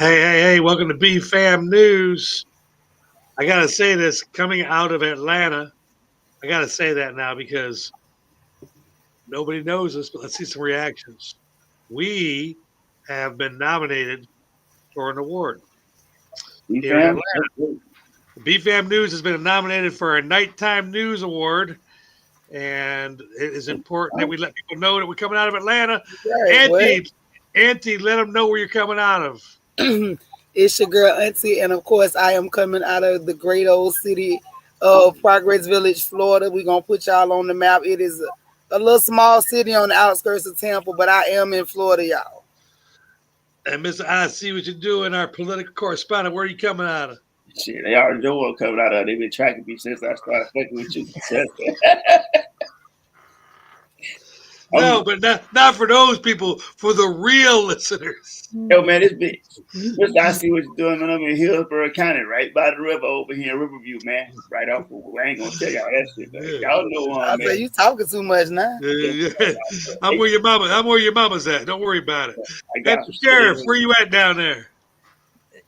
Hey, welcome to Bfam News. I got to say this coming out of Atlanta. I got to say that now because nobody knows this, but let's see some reactions. We have been nominated for an award here in Bfam? Atlanta. Bfam News has been nominated for a Nighttime News Award, and it is important that we let people know that we're coming out of Atlanta. Right, Auntie, let them know where you're coming out of. It's your girl Auntie, and of course, I am coming out of the great old city of Progress Village, Florida. We're gonna put y'all on the map. It is a little small city on the outskirts of Tampa, but I am in Florida, y'all. And Mr. I see what you're doing, our political correspondent. Where are you coming out of? Shit, they already know what coming out of. They've been tracking me since I started fucking with you. No, but not for those people, for the real listeners. Yo, man, this bitch. Mr. I see what you're doing, man. I'm in Hillsborough County, right by the river over here in Riverview, man. Right off of, I ain't gonna tell y'all that shit, man. Yeah. Y'all know I man. say you talking too much now. Yeah. I'm where your mama's at. Don't worry about it. And the sheriff, where you at down there?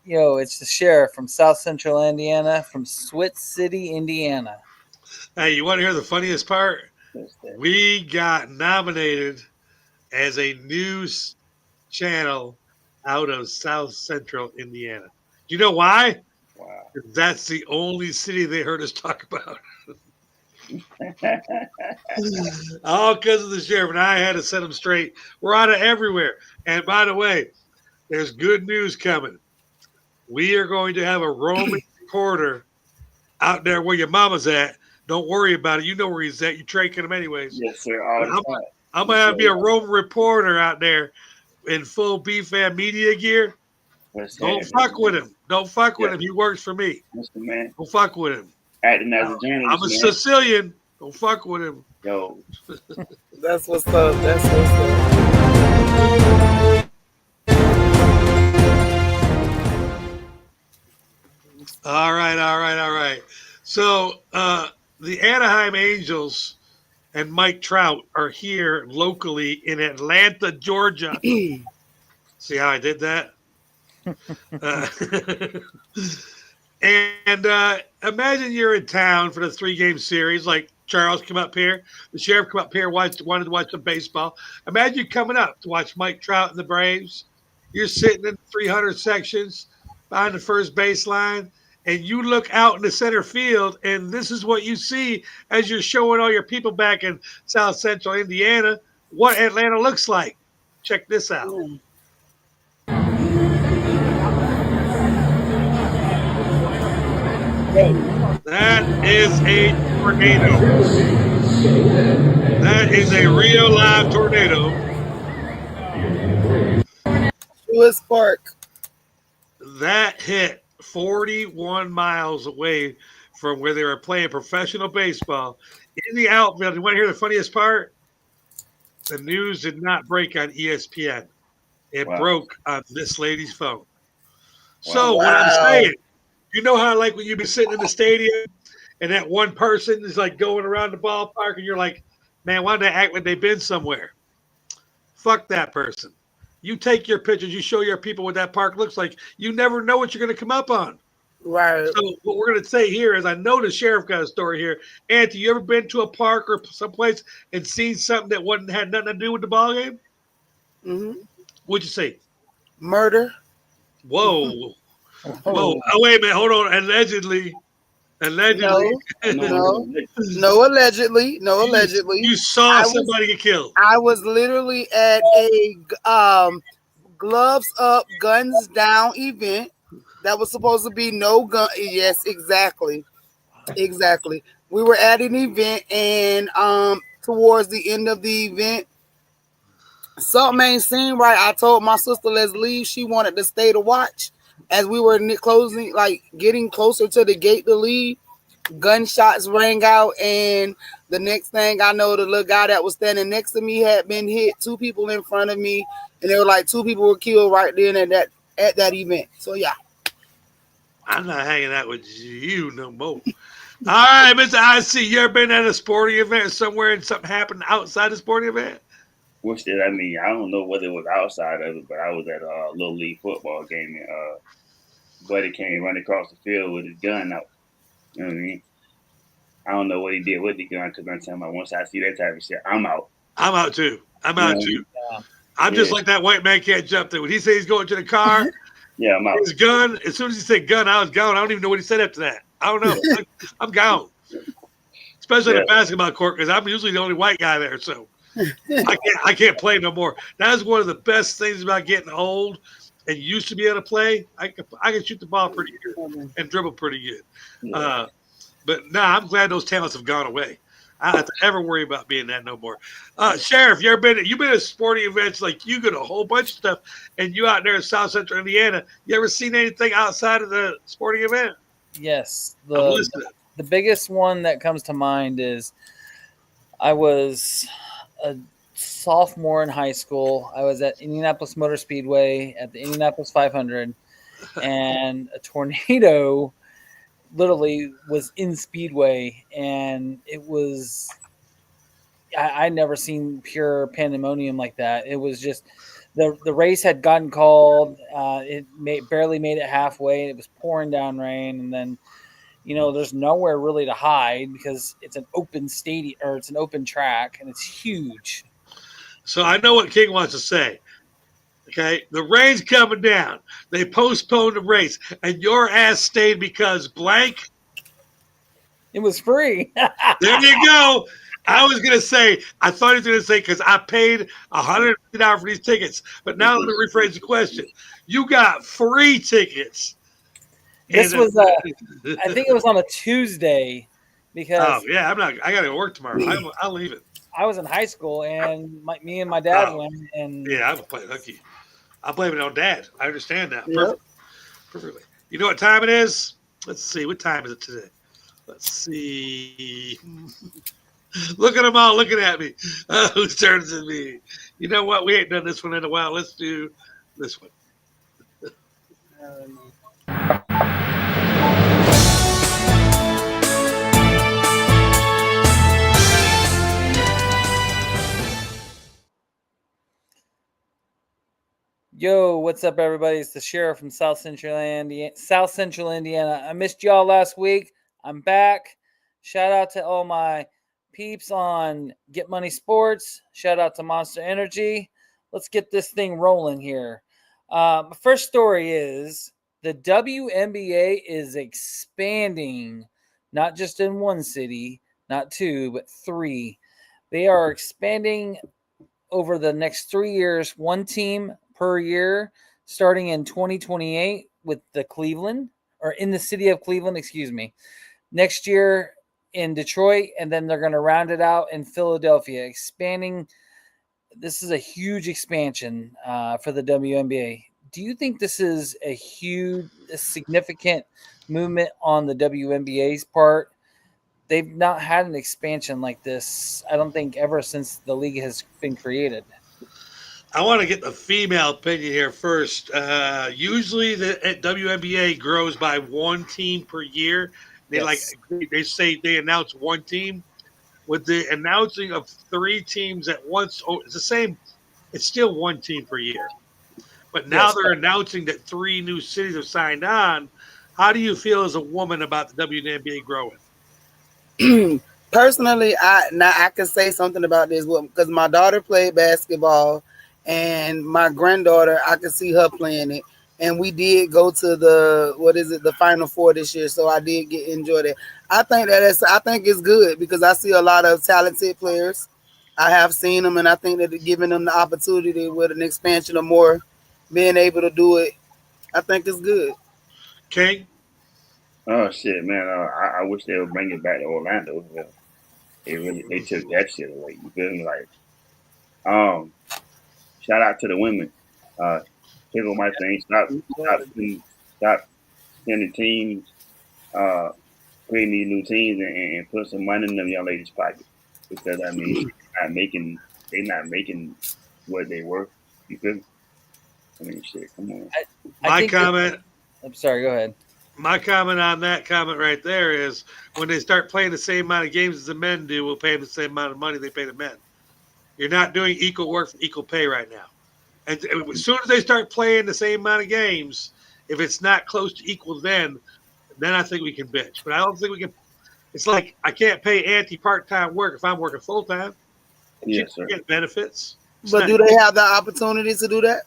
Yo, it's the sheriff from South Central Indiana, from Switz City, Indiana. Hey, you want to hear the funniest part? We got nominated as a news channel out of South Central Indiana. Do you know why? Wow. That's the only city they heard us talk about. All because of the sheriff, and I had to set them straight. We're out of everywhere. And by the way, there's good news coming. We are going to have a roaming reporter out there where your mama's at. Don't worry about it. You know where he's at. You're tracking him anyways. Yes, sir. I'm going to have to be a roaming reporter out there in full BFAM media gear. Don't fuck with him. Don't fuck with him. He works for me. Mr. Man. Don't fuck with him. Acting as a journalist. I'm a Sicilian. Don't fuck with him. Yo. That's what's up. That's what's up. All right. So the Anaheim Angels and Mike Trout are here locally in Atlanta, Georgia. See how I did that? And imagine you're in town for the 3-game series, like Charles come up here, the sheriff come up here, wanted to watch some baseball. Imagine you coming up to watch Mike Trout and the Braves. You're sitting in 300 sections behind the first baseline, and you look out in the center field, and this is what you see as you're showing all your people back in South Central Indiana what Atlanta looks like. Check this out. That is a tornado. That is a real live tornado. Lewis Park. That hit 41 miles away from where they were playing professional baseball in the outfield. You want to hear the funniest part? The news did not break on ESPN. It broke on this lady's phone. So what I'm saying, you know how like when you be sitting in the stadium and that one person is like going around the ballpark and you're like, man, why don't they act like they've been somewhere? Fuck that person. You take your pictures, you show your people what that park looks like. You never know what you're going to come up on. Right. So what we're going to say here is I know the sheriff got a story here. Auntie, you ever been to a park or someplace and seen something that had nothing to do with the ball game? Mm-hmm. What'd you see? Murder. Whoa. Oh, wait a minute. Hold on. Allegedly. No, allegedly. You saw somebody get killed. I was literally at a gloves up, guns down event that was supposed to be no gun. Yes, exactly. We were at an event, and towards the end of the event, something ain't seemed right. I told my sister, let's leave. She wanted to stay to watch. As we were closing, like getting closer to the gate to leave, gunshots rang out, and the next thing I know, the little guy that was standing next to me had been hit. 2 people in front of me, and there were like 2 people were killed right then at that event. So yeah, I'm not hanging out with you no more. All right, Mr. IC, you ever been at a sporting event somewhere and something happened outside the sporting event? Which did I mean? I don't know whether it was outside of it, but I was at a little league football game and buddy came running across the field with his gun out. You know what I mean? I don't know what he did with the gun because I'm telling you, once I see that type of shit, I'm out. I'm out too. I'm out too. Yeah. I'm just like that white man can't jump there. When he said he's going to the car, yeah, I'm out. His gun. As soon as he said gun, I was gone. I don't even know what he said after that. I don't know. I'm gone. Especially in the basketball court because I'm usually the only white guy there, so I can't play no more. That's one of the best things about getting old and used to be able to play. I can shoot the ball pretty good and dribble pretty good. Yeah. But I'm glad those talents have gone away. I don't have to ever worry about being that no more. Sheriff, you've been at sporting events, like you get a whole bunch of stuff, and you out there in South Central Indiana. You ever seen anything outside of the sporting event? Yes. The biggest one that comes to mind is I was a sophomore in high school. I was at Indianapolis Motor Speedway at the Indianapolis 500, and a tornado literally was in Speedway, and it was I never seen pure pandemonium like that. It was just the race had gotten called. It barely made it halfway. It was pouring down rain, and then there's nowhere really to hide because it's an open stadium or it's an open track and it's huge. So I know what King wants to say. Okay, the rain's coming down. They postponed the race, and your ass stayed because blank. It was free. There you go. I was gonna say. I thought he was gonna say because I paid $150 for these tickets. But now let me rephrase the question. You got free tickets. This was I think it was on a Tuesday because I gotta go work tomorrow. I'll leave it. I was in high school and me and my dad went and I was playing hooky. I blame it on Dad. I understand now. Yep. Perfectly. You know what time it is? Let's see. What time is it today? Let's see. Look at them all looking at me. Whose turn is it me? You know what? We ain't done this one in a while. Let's do this one. Yo, what's up, everybody? It's the Sheriff from South Central Indiana. I missed y'all last week. I'm back. Shout out to all my peeps on Get Money Sports. Shout out to Monster Energy. Let's get this thing rolling here. My first story is the WNBA is expanding, not just in one city, not two, but three. They are expanding over the next 3 years, one team per year, starting in 2028 with in the city of Cleveland, next year in Detroit, and then they're going to round it out in Philadelphia, expanding. This is a huge expansion for the WNBA. Do you think this is a significant movement on the WNBA's part? They've not had an expansion like this, I don't think, ever since the league has been created. I want to get the female opinion here first. Usually the WNBA grows by one team per year. They say they announce one team. With the announcing of three teams at once, it's the same. It's still one team per year. But now they're announcing that 3 new cities have signed on. How do you feel as a woman about the WNBA growing? Personally, I can say something about this because my daughter played basketball. And my granddaughter, I could see her playing it. And we did go to the Final Four this year. So I did enjoy it. I think it's good because I see a lot of talented players. I have seen them, and I think that giving them the opportunity with an expansion of more being able to do it, I think it's good. King? Oh shit, man! I wish they would bring it back to Orlando. They took that shit away. You feel me? Shout out to the women. Here go my thing. Stop sending teams, creating these new teams, and put some money in them young ladies' pockets. Because they're not making what they were. You feel me? I mean, shit. Come on. I'm sorry. Go ahead. My comment on that comment right there is when they start playing the same amount of games as the men do, we'll pay them the same amount of money they pay the men. You're not doing equal work for equal pay right now. And as soon as they start playing the same amount of games, if it's not close to equal, then I think we can bitch. But I don't think we can. It's like I can't pay Aunti part-time work if I'm working full-time. Yes, sir. Get benefits. But do they have the opportunity to do that?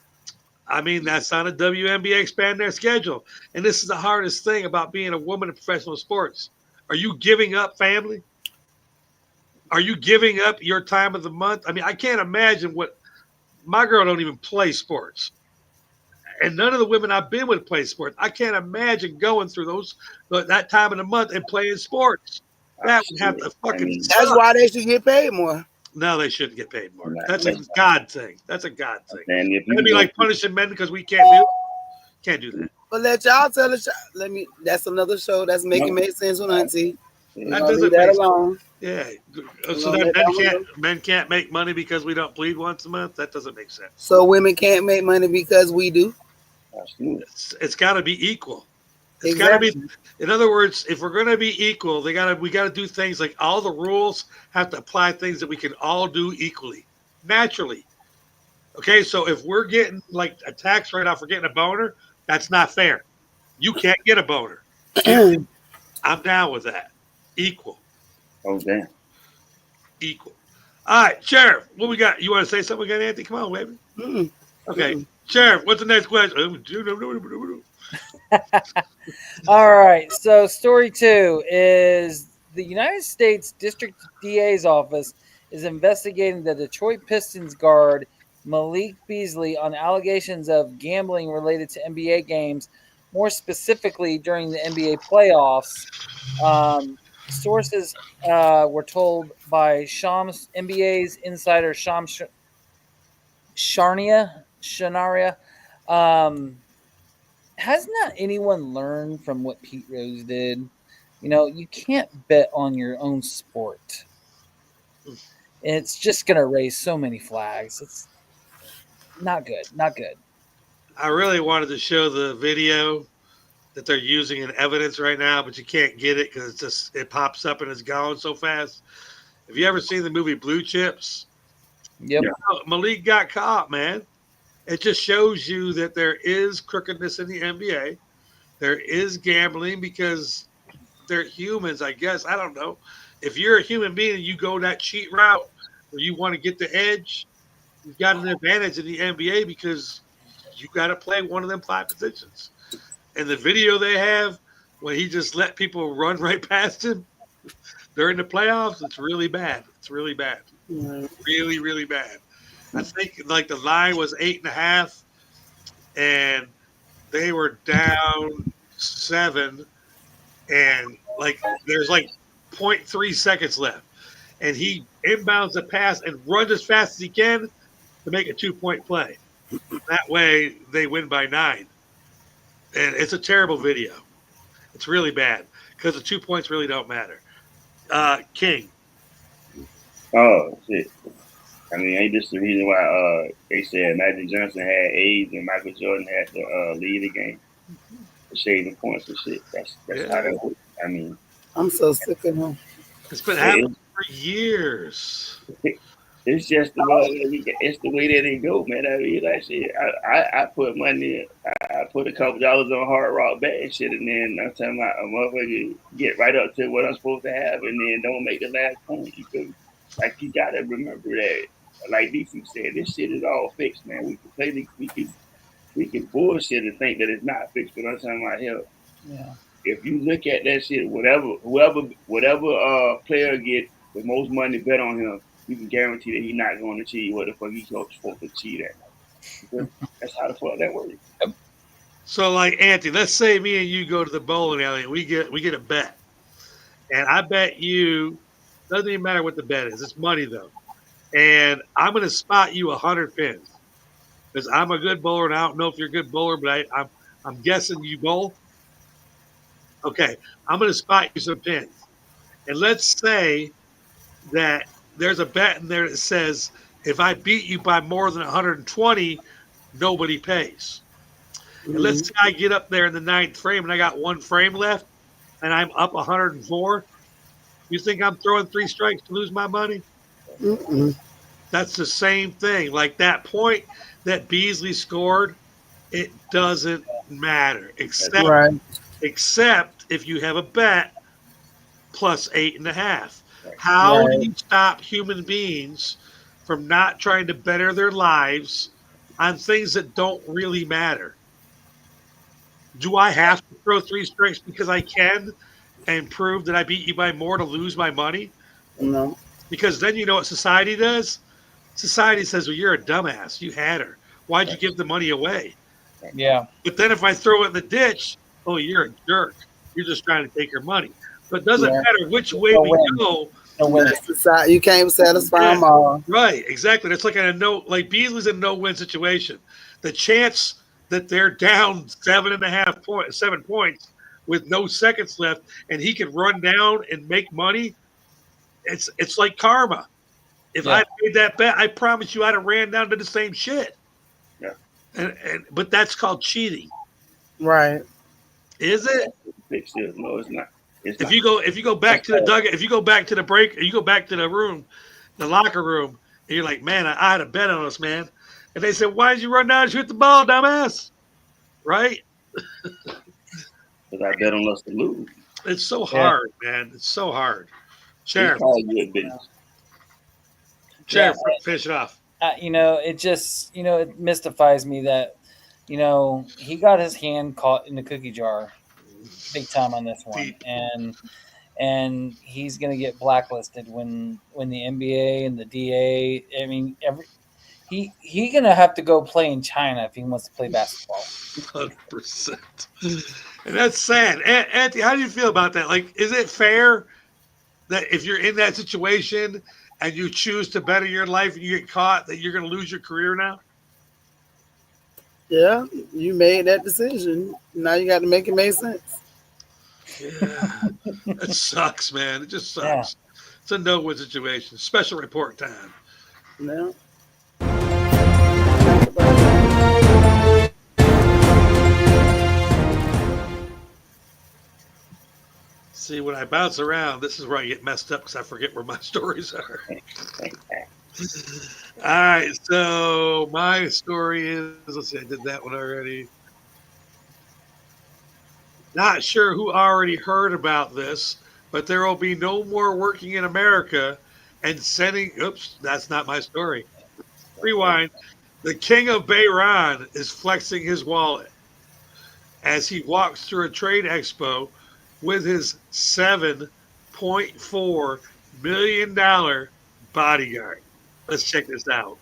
I mean, that's on a WNBA expand their schedule. And this is the hardest thing about being a woman in professional sports. Are you giving up family? Are you giving up your time of the month? I mean, I can't imagine what my girl don't even play sports. And none of the women I've been with play sports. I can't imagine going through that time of the month and playing sports. That would have to fucking suck. That's why they should get paid more. No, they shouldn't get paid more. That's a God thing. That's a God thing. And if It'd be like punishing men because we can't do that. But let y'all tell us. That's another show. That's making sense with Auntie. That doesn't that alone. Yeah. So that men can't make money because we don't bleed once a month. That doesn't make sense. So women can't make money because we do. It's got to be equal. It's Exactly. got to be. In other words, if we're going to be equal, we got to do things like all the rules have to apply things that we can all do equally, naturally. Okay, so if we're getting like a tax write-off for getting a boner, that's not fair. You can't get a boner. I'm down with that. Equal. Oh, damn. Equal. All right, Sheriff, what we got? You want to say something again, Anthony? Come on, baby. Okay, Sheriff, what's the next question? All right. So, story 2 is the United States District DA's office is investigating the Detroit Pistons guard Malik Beasley on allegations of gambling related to NBA games, more specifically during the NBA playoffs. Sources were told by Shams NBA's insider Shams Shanaria. Has not anyone learned from what Pete Rose did? You know, you can't bet on your own sport. It's just going to raise so many flags. It's not good. Not good. I really wanted to show the video that they're using in evidence right now, but you can't get it because it pops up and it's gone so fast. Have you ever seen the movie Blue Chips? Yep. Malik got caught, man. It just shows you that there is crookedness in the NBA. There is gambling because they're humans, I guess. I don't know. If you're a human being and you go that cheat route where you want to get the edge, you've got an advantage in the NBA because you got to play one of them 5 positions. And the video they have when he just let people run right past him during the playoffs, it's really bad. It's really bad. Really, really bad. I think like the line was 8.5 and they were down 7 and like there's like 0.3 seconds left. And he inbounds the pass and runs as fast as he can to make a 2-point play. That way they win by 9. And it's a terrible video. It's really bad because the 2 points really don't matter. King. Oh, shit. I mean, ain't this the reason why they said Magic Johnson had AIDS and Michael Jordan had to lead the game? The shaving points and shit. That's how that works. I mean, I'm so sick of him. It's been happening for years. It's just the way that they go, man. I mean, like shit. I put money. I put a couple dollars on Hard Rock bet and shit, and then I'm talking about a motherfucker get right up to what I'm supposed to have, and then don't make the last point. Like you gotta remember that. Like DC said, this shit is all fixed, man. We can play we can bullshit and think that it's not fixed, but I'm talking about hell. Yeah. If you look at that shit, whatever player get the most money bet on him, you can guarantee that he's not going to cheat what the fuck he's supposed to cheat at. That's how the fuck that works. So like Auntie, let's say me and you go to the bowling alley and we get a bet. And I bet you, doesn't even matter what the bet is, it's money though. And I'm going to spot you 100 pins because I'm a good bowler, and I don't know if you're a good bowler, but I'm guessing you bowl. Okay, I'm going to spot you some pins, and let's say that there's a bet in there that says if I beat you by more than 120, nobody pays. And let's say I get up there in the 9th frame and I got 1 frame left, and I'm up 104. You think I'm throwing 3 strikes to lose my money? That's the same thing. Like that point that Beasley scored, it doesn't matter except Right. if you have a bet plus 8.5. How do Right. you stop human beings from not trying to better their lives on things that don't really matter? Do I have to throw 3 strikes because I can and prove that I beat you by more to lose my money? No. Because then you know what society does? Society says, well, you're a dumbass. You had her. Why'd you give the money away? Yeah. But then if I throw it in the ditch, oh, you're a jerk. You're just trying to take her money. But it doesn't Yeah. matter which way No we win. go. No win. That's the side. You can't satisfy Yeah. them all. Right, exactly. It's like like Beasley's in a no-win situation. The chance that they're down 7 points with no seconds left, and he can run down and make money. It's like karma. If I made that bet, I promise you, I'd have ran down to the same shit. Yeah. But that's called cheating. Right. Is it? Big still. No, it's not. It's If you go back to the dugout, if you go back to the break, or you go back to the room, the locker room, and you're like, man, I had a bet on us, man. And they said, why did you run down and shoot the ball, dumbass? Right? because I bet on us to lose. It's so hard, man. It's so hard. Sheriff, It's all good business. Sheriff, finish it off. It just, it mystifies me that, he got his hand caught in the cookie jar big time on this one. Deep. And he's going to get blacklisted when the NBA and the DA, I mean, he going to have to go play in China if he wants to play basketball. 100%. And that's sad. Auntie, how do you feel about that? Like, is it fair that if you're in that situation and you choose to better your life and you get caught, that you're going to lose your career now? Yeah, you made that decision. Now you got to make it make sense. Yeah. That sucks, man. It just sucks. Yeah. It's a no-win situation. Special report time. No. See, when I bounce around, this is where I get messed up because I forget where my stories are. All right, so my story is, let's see, I did that one already. Not sure who already heard about this, but there will be no more working in America and sending, oops, that's not my story. Rewind. The king of Bfam is flexing his wallet as he walks through a trade expo with his $7.4 million bodyguard. Let's check this out.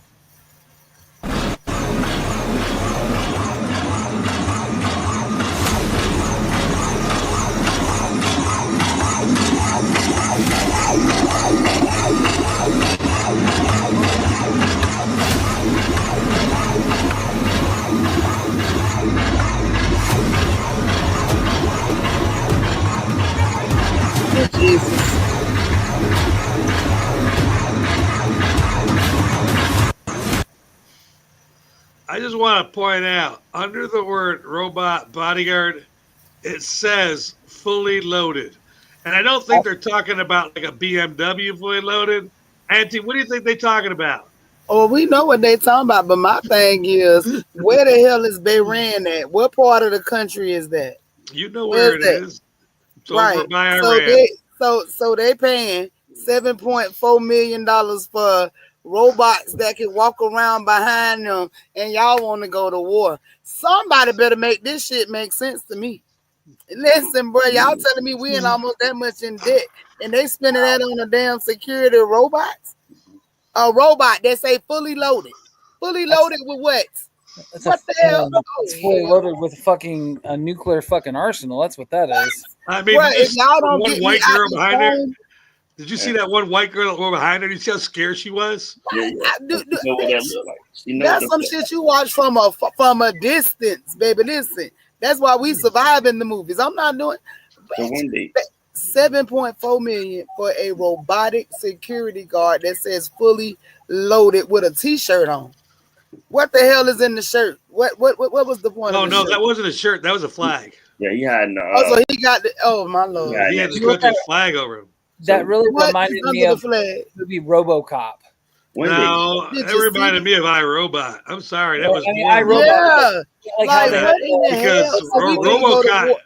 Jesus. I just want to point out, under the word robot bodyguard, it says fully loaded. And I don't think they're talking about like a BMW fully loaded. Auntie, what do you think they're talking about? Oh, we know what they talking about, but my thing is, where the hell is Bahrain at? What part of the country is that? You know where it is. It's over by Iran. So they paying $7.4 million for robots that can walk around behind them, and y'all want to go to war. Somebody better make this shit make sense to me. Listen, bro, y'all telling me we ain't almost that much in debt, and they spending that on a damn security robots? A robot that say fully loaded. Fully loaded with what? What the hell? It's fully loaded with a nuclear fucking arsenal. That's what that is. I mean, Well, if y'all don't one get white me girl out behind the her. phone, Did you see that one white girl behind her? Did you see how scared she was? Yeah. You know what that look like. That's some shit you watch from a distance, baby. Listen, that's why we survive in the movies. I'm not doing. So one day, $7.4 million for a robotic security guard that says fully loaded with a T-shirt on. What the hell is in the shirt? What was the point? Oh of the no, shirt? that wasn't a shirt. That was a flag. yeah, he had Oh, so he got the. Oh my lord! He had the country's flag over him. That really What reminded is me under of the flag? the movie RoboCop. No, Did that you see reminded me of iRobot. I'm sorry, that was more iRobot. Yeah. Like how Like, they what in the because hell? So we didn't go to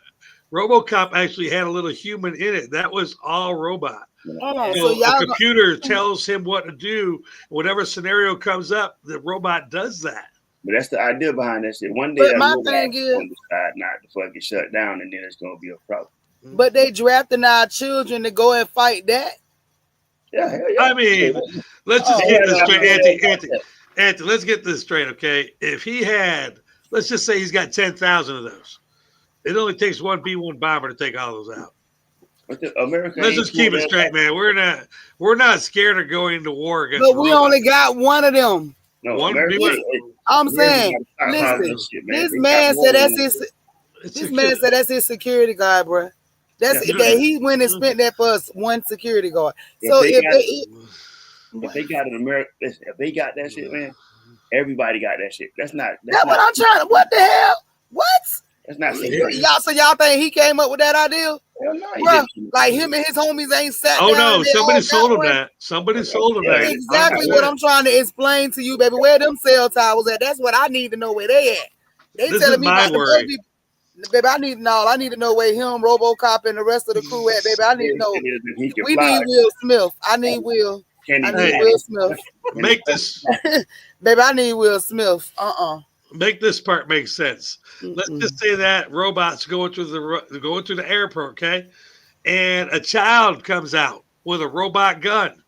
RoboCop actually had a little human in it. That was all robot. war. So So a y'all computer tells him what to do. Whatever scenario comes up, the robot does that. But that's the idea behind that shit. One day But that my robot thing is is, going to decide not to fucking shut down, and then it's going to be a problem. but they drafting our children to go and fight that. Yeah, hell yeah. I mean, let's just get this straight, Auntie. Let's get this straight, okay? If he had, let's just say he's got 10,000 of those, it only takes one B-1 bomber to take all those out. America Let's just keep it straight, man. We're not scared of going to war against. But we only got one of them. No, One America, I'm saying, America listen, shit, this They man got said more that's than- his. This man said that's his security guard, bro. That's Yeah. that he went and spent that for us one security guard. If So they if got an America, listen, if they got that shit, man, everybody got that shit. That's not. that's what I'm trying to. What the hell? What? That's not security. Y'all think he came up with that idea? Hell no, he Bro, didn't. like him and his homies ain't sat Oh down. no, and they somebody all sold got him one? that. Somebody sold him that. Exactly what I'm trying to explain to you, baby. Where them cell towers at? That's what I need to know where they at. They This telling is me my about the worry. baby. Baby, I need to know. I need to know where him, RoboCop, and the rest of the crew at, baby. I need to know. He can We fly. need Will Smith. I need Will. Can he I need Hey. Will Smith. Make this Baby, I need Will Smith. make this part make sense. Let's just say that robots going through the airport, okay, and a child comes out with a robot gun,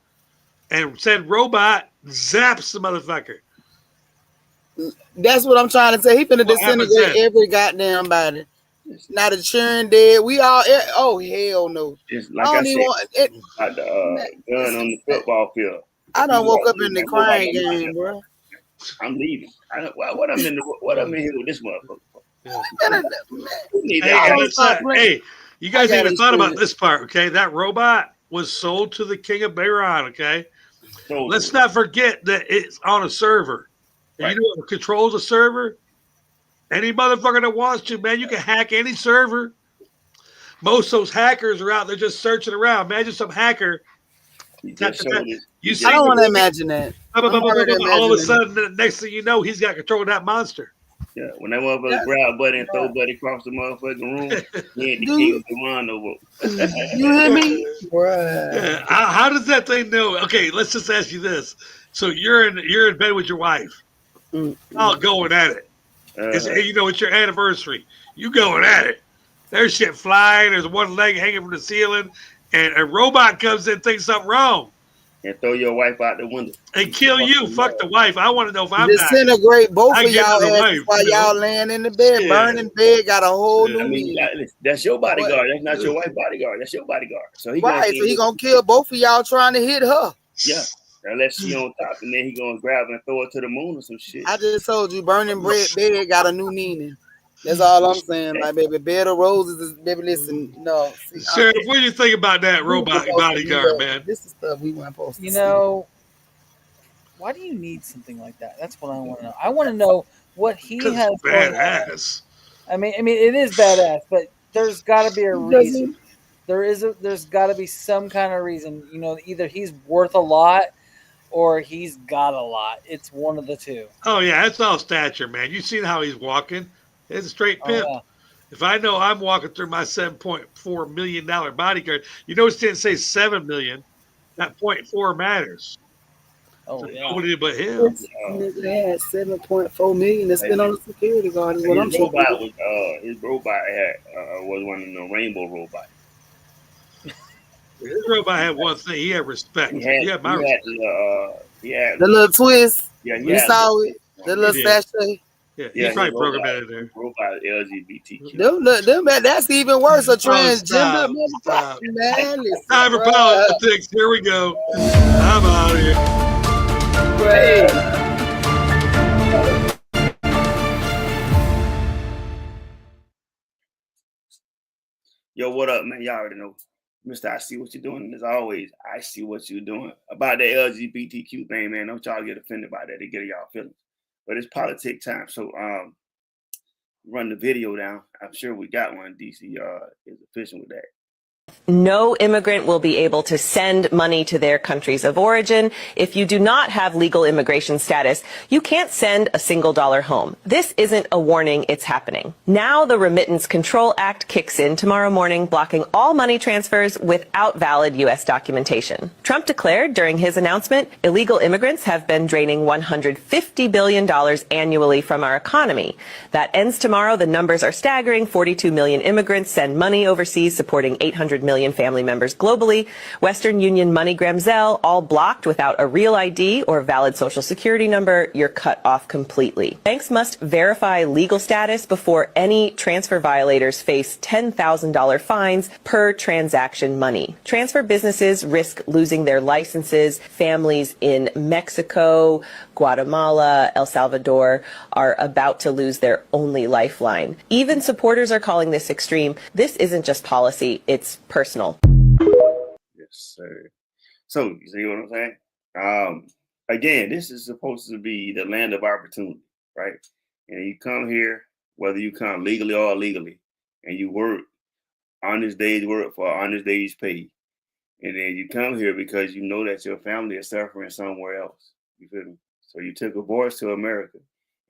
and said robot zaps the motherfucker. That's what I'm trying to say. He finna What happens disintegrate then? every goddamn body. Not a cheering dead. We all. Oh hell no. It's I like don't I even said, want it. like the gun on the football field. I done woke up in the crying Nobody- game, bro. I'm leaving. What I'm in here with this motherfucker? Who need Hey, that? and it's not- hey, you guys I even gotta thought shoot about it. this part, okay? That robot was sold to the king of Bahrain, okay? So, Let's not forget that it's on a server. And Right. you know what controls a server? Any motherfucker that wants to, man, you can hack any server. Most of those hackers are out there just searching around. Imagine some hacker. he just sold it. You I see don't want to the movie, imagine that. I'm already all of a imagining it. sudden, the next thing you know, he's got control of that monster. Yeah, when that motherfucker grab buddy and throw buddy across the motherfucking room, he ain't the Do king you- of the run no more. You hear me? Bruh. Yeah. How does that thing know? Okay, let's just ask you this. So you're in bed with your wife, all going at it. It's your anniversary. You going at it. There's shit flying. There's one leg hanging from the ceiling, and a robot comes in, thinks something wrong, And throw your wife out the window. and kill you. Fuck the wife. I want to know if I'm dying. Disintegrate both I of get y'all to the asses wife, while you know? y'all laying in the bed, Yeah. burning bed, got a whole Yeah. new I mean, meaning. that's your bodyguard. That's not your wife's bodyguard. That's your bodyguard. So he Right, so he gonna kill both of y'all trying to hit her. Yeah. Unless she on top, and then he gonna grab her and throw her to the moon or some shit. I just told you, burning bread bed got a new meaning. That's all I'm saying. Like, baby, bed of roses is, baby, listen, no. See, Sheriff, what do you think about that robot bodyguard, man? This is stuff we weren't supposed to You see. know, why do you need something like that? That's what I want to know. I want to know what he Because has it's going on. badass. I mean, it is badass, but there's got to be a reason. There's got to be some kind of reason. You know, either he's worth a lot or he's got a lot. It's one of the two. Oh yeah, it's all stature, man. You seen how he's walking? It's a straight pimp. Oh, yeah. If I know I'm walking through my $7.4 million bodyguard, you notice it didn't say 7 million. That 0.4 matters. Oh, yeah. Nobody but him. Nigga had 7.4 million to spend on a security guard. Is what I'm His saying. robot was one of the rainbow robots. His robot had one thing. He had respect. He had my respect. The little twist. Yeah, We saw it. The little sachet. Yeah, he probably programmed that in there. Robot LGBTQ. Them, that's even worse. A transgender Oh, stop. man. Listen, Time for bruh. politics. Here we go. I'm out of here. Yo, what up, man? Y'all already know. Mr. I see what you're doing. And as always, I see what you're doing. About that LGBTQ thing, man. Don't y'all get offended by that. They get y'all feelings. But it's politic time. So run the video down. I'm sure we got one. DC is efficient with that. No immigrant will be able to send money to their countries of origin. If you do not have legal immigration status, you can't send a single dollar home. This isn't a warning, it's happening. Now the Remittance Control Act kicks in tomorrow morning, blocking all money transfers without valid U.S. documentation. Trump declared during his announcement, illegal immigrants have been draining $150 billion annually from our economy. That ends tomorrow. The numbers are staggering. 42 million immigrants send money overseas, supporting 800 million family members globally. Western Union, MoneyGram, Zelle, all blocked without a real ID or valid social security number. You're cut off completely. Banks must verify legal status before any transfer violators face $10,000 fines per transaction money. Transfer businesses risk losing their licenses. Families in Mexico, Guatemala, El Salvador are about to lose their only lifeline. Even supporters are calling this extreme. This isn't just policy, it's personal. Yes, sir. So, you see what I'm saying? Again, this is supposed to be the land of opportunity, right? And you come here, whether you come legally or illegally, and you work honest days work for honest days pay. And then you come here because you know that your family is suffering somewhere else. You feel me? So you took a voice to America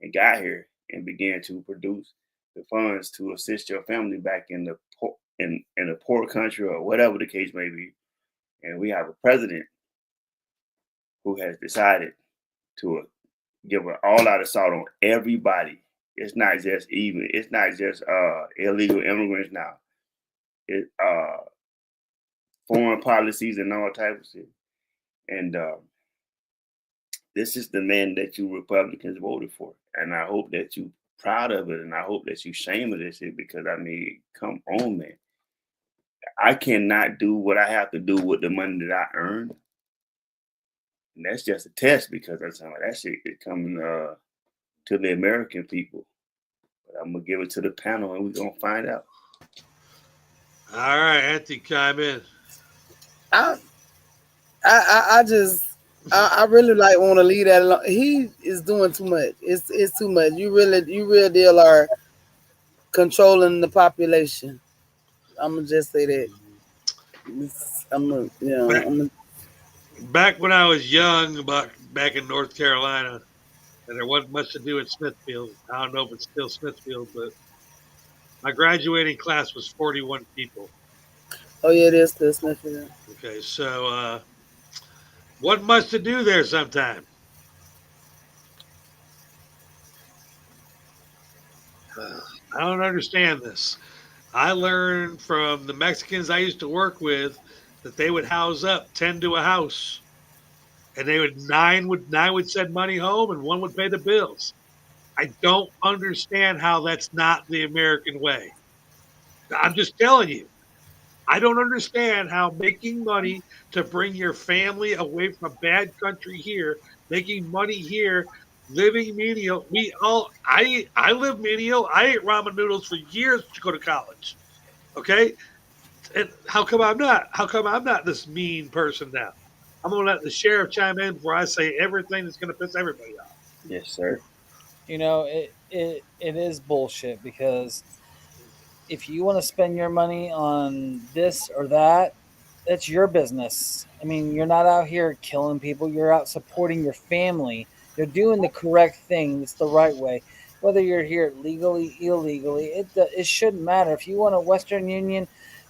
and got here and began to produce the funds to assist your family back in the in a poor country or whatever the case may be. And we have a president who has decided to give an all-out assault on everybody. It's not just illegal immigrants now. It foreign policies and all types of shit. And this is the man that you Republicans voted for. And I hope that you proud of it, and I hope that you shame of this shit, because I mean, come on, man. I cannot do what I have to do with the money that I earn. And that's just a test, because I'm saying that shit is coming to the American people. But I'm gonna give it to the panel, and we're gonna find out. All right, Auntie, chime in. I really want to leave that alone. He is doing too much. It's too much. You real deal are controlling the population. I'm gonna just say that. Back when I was young, back in North Carolina, and there wasn't much to do in Smithfield. I don't know if it's still Smithfield, but my graduating class was 41 people. Oh yeah, it is still Smithfield. Okay, so wasn't much to do there sometime. I don't understand this. I learned from the Mexicans I used to work with that they would house up 10 to a house, and nine would send money home, and one would pay the bills. I don't understand how that's not the American way. I'm just telling you. I don't understand how making money to bring your family away from a bad country here, making money here, living menial. I live menial. I ate ramen noodles for years to go to college. Okay, and how come I'm not? How come I'm not this mean person now? I'm gonna let the sheriff chime in before I say everything that's gonna piss everybody off. Yes, sir. You know, it is bullshit, because if you want to spend your money on this or that, that's your business. I mean, you're not out here killing people. You're out supporting your family. You're doing the correct thing. It's the right way. Whether you're here legally, illegally, it shouldn't matter. If you want a Western Union,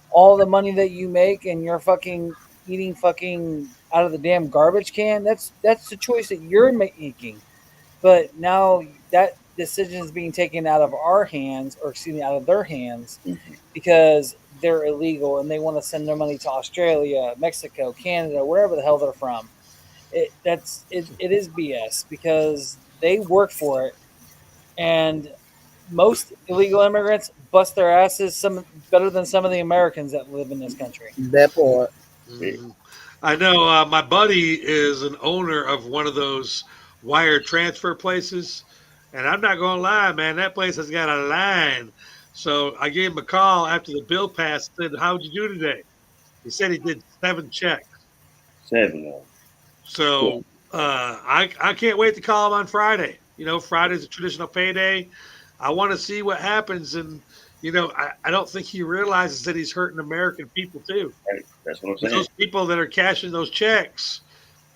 all the money that you make, and you're fucking eating fucking out of the damn garbage can, that's the choice that you're making. But now that decision is being taken out of our hands, or excuse me, out of their hands, because they're illegal and they want to send their money to Australia, Mexico, Canada, wherever the hell they're from. It is BS, because they work for it, and most illegal immigrants bust their asses better than some of the Americans that live in this country. That part. Mm-hmm. I know my buddy is an owner of one of those wire transfer places, and I'm not going to lie, man, that place has got a line. So I gave him a call after the bill passed and said, "How'd you do today?" He said he did 7 checks. 7. So I can't wait to call him on Friday. You know, Friday's a traditional payday. I want to see what happens. And, I don't think he realizes that he's hurting American people too. Right. That's what I'm saying. Those people that are cashing those checks,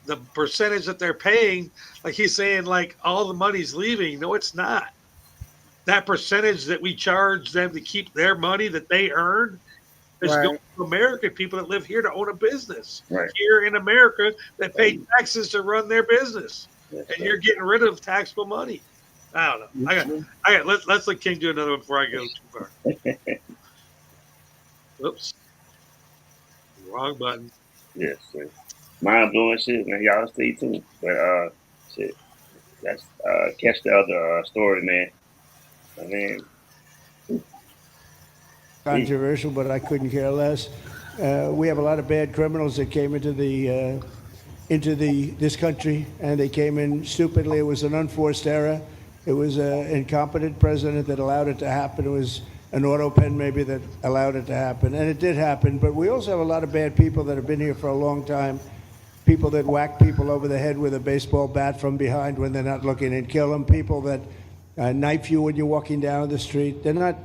the percentage that they're paying, like he's saying, like all the money's leaving. No, it's not. That percentage that we charge them to keep their money that they earn is going Right. to American people that live here to own a bubusiness Right. here in America that pay taxes to run their business, Yes, and sir. you're getting rid of taxable money. I don't know. I got. Let's let King do another one before I go too far. Oops, wrong button. Yes, sir. Mind blowing shit, man. Y'all stay tuned. But shit. That's catch the other story, man. I mean, controversial, but I couldn't care less. We have a lot of bad criminals that came into this country, and they came in stupidly. It was an unforced error. It was an incompetent president that allowed it to happen. It was an auto pen maybe that allowed it to happen, and it did happen. But we also have a lot of bad people that have been here for a long time. People that whack people over the head with a baseball bat from behind when they're not looking and kill them. People that knife you when you're walking down the street. They're not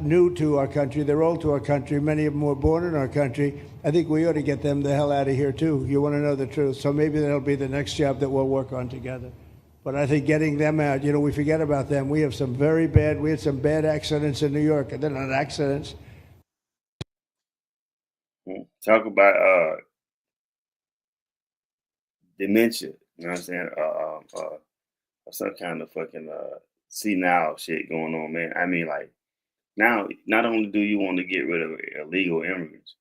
new to our country. They're old to our country. Many of them were born in our country. I think we ought to get them the hell out of here, too. You want to know the truth. So maybe that'll be the next job that we'll work on together. But I think getting them out, we forget about them. We had some bad accidents in New York, and they're not accidents. talk about dementia. You know what I'm saying? Some kind of fucking senile shit going on, man. I mean, like, now, not only do you want to get rid of illegal immigrants,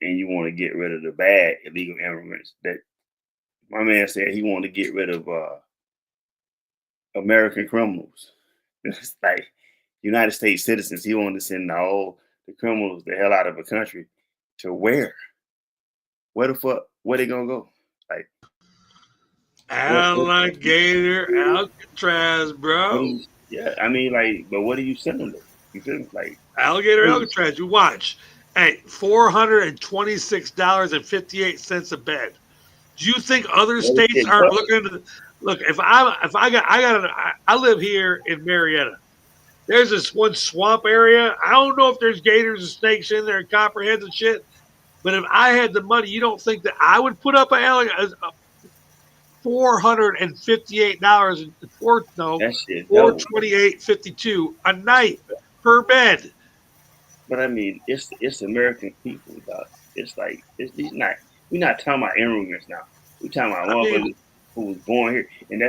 and you want to get rid of the bad illegal immigrants, that my man said he wanted to get rid of American criminals. It's like United States citizens. He wanted to send all the criminals the hell out of the country to where? Where the fuck? Where they gonna go? Like, alligator Alcatraz, bro. Yeah, I mean, like, but what are you sending them? You feel me? Like, alligator Alcatraz. You watch. Hey, $426.58 a bed. Do you think other states aren't looking into look? I live here in Marietta. There's this one swamp area. I don't know if there's gators and snakes in there and copperheads and shit. But if I had the money, you don't think that I would put up $458 $428.52 a night per bed. But I mean, it's American people, dog. It's like we're not talking about immigrants now. We're talking about one who was born here, and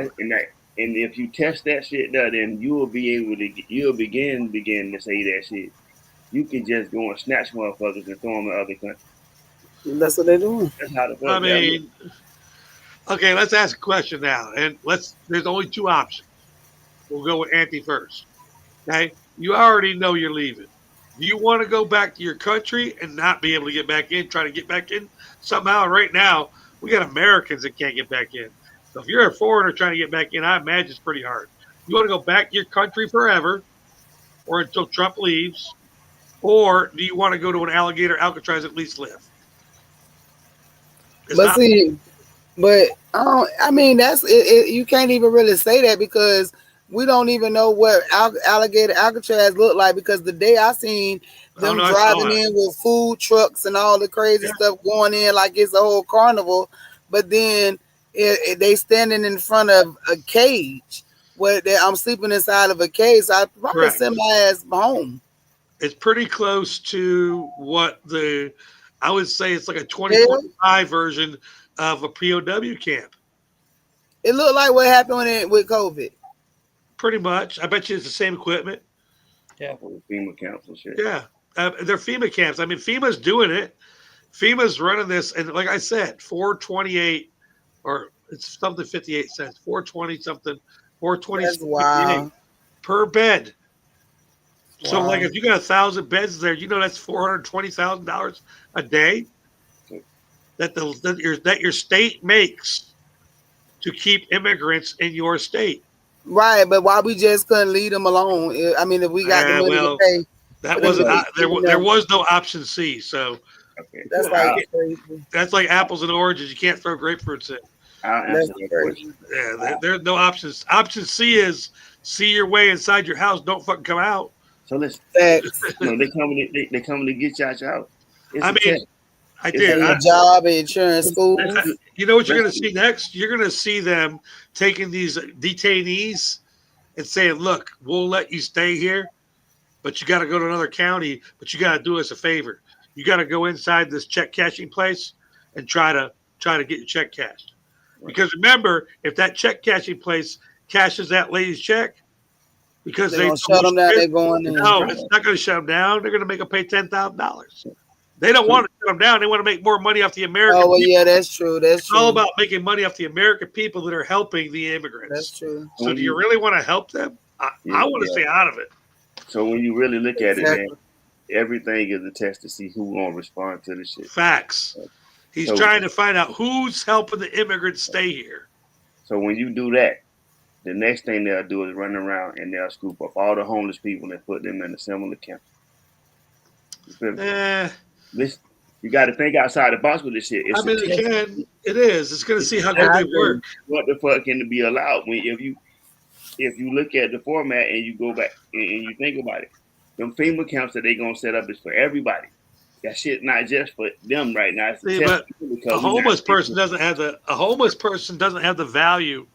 if you test that shit, then you will be able to begin to say that shit. You can just go and snatch motherfuckers and throw them in other countries. That's what they're doing. That's how the fuck. I mean, okay, let's ask a question now, and there's only two options. We'll go with Auntie first. Okay, you already know you're leaving. Do you want to go back to your country and not be able to get back in, try to get back in somehow? Right now, we got Americans that can't get back in. So if you're a foreigner trying to get back in, I imagine it's pretty hard. You want to go back to your country forever or until Trump leaves? Or do you want to go to an alligator Alcatraz at least live? I mean, that's it. You can't even really say that because we don't even know what alligator Alcatraz look like, because the day I seen them driving in with food trucks and all the crazy stuff going in like it's a whole carnival, but then they standing in front of a cage where I'm sleeping inside of a cage. So I probably send my ass home. It's pretty close to what I would say it's like a 2045 version of a POW camp. It looked like what happened with COVID. Pretty much. I bet you it's the same equipment. Yeah. FEMA camps and shit. Yeah. They're FEMA camps. I mean, FEMA's doing it. FEMA's running this. And like I said, 428 or it's something 58 cents, 420 something, 420 per bed. Wow. So like if you got 1,000 beds there, that's $420,000 a day that your state makes to keep immigrants in your state. Right, but why we just couldn't leave them alone? I mean, if we got the money to pay, that wasn't there was no option C. So that's like apples and oranges. You can't throw grapefruits in. I'll answer that question. Yeah, there's no options. Option C is see your way inside your house. Don't fucking come out. So listen, Facts. they coming to get you out your house. It's I a mean, test. I It's did. And your job and insurance, schools. You know what you're going to see next? You're going to see them taking these detainees and saying, "Look, we'll let you stay here, but you got to go to another county. But you got to do us a favor. You got to go inside this check cashing place and try to get your check cashed. Because remember, if that check cashing place cashes that lady's check, because They're gonna shut them down. They're going in. no, it's not going to shut them down. They're going to make them pay $10,000. They don't want to shut them down. They want to make more money off the American Oh well, people. yeah, that's true. That's It's true. all about making money off the American people that are helping the immigrants. That's true. So do you really want to help them? I want to stay out of it. So when you really look at it, man, everything is a test to see who's going to respond to the shit. Facts. He's trying to find out who's helping the immigrants stay here. So when you do that, the next thing they'll do is run around and they'll scoop up all the homeless people and put them in a similar camp. You feel me? This, you got to think outside the box with this shit. It's it is. It's going to see how good they work. What the fuck can be allowed when if you look at the format and you go back and you think about it, them FEMA camps that they gonna set up is for everybody. That shit not just for them right now. But a homeless person doesn't have the value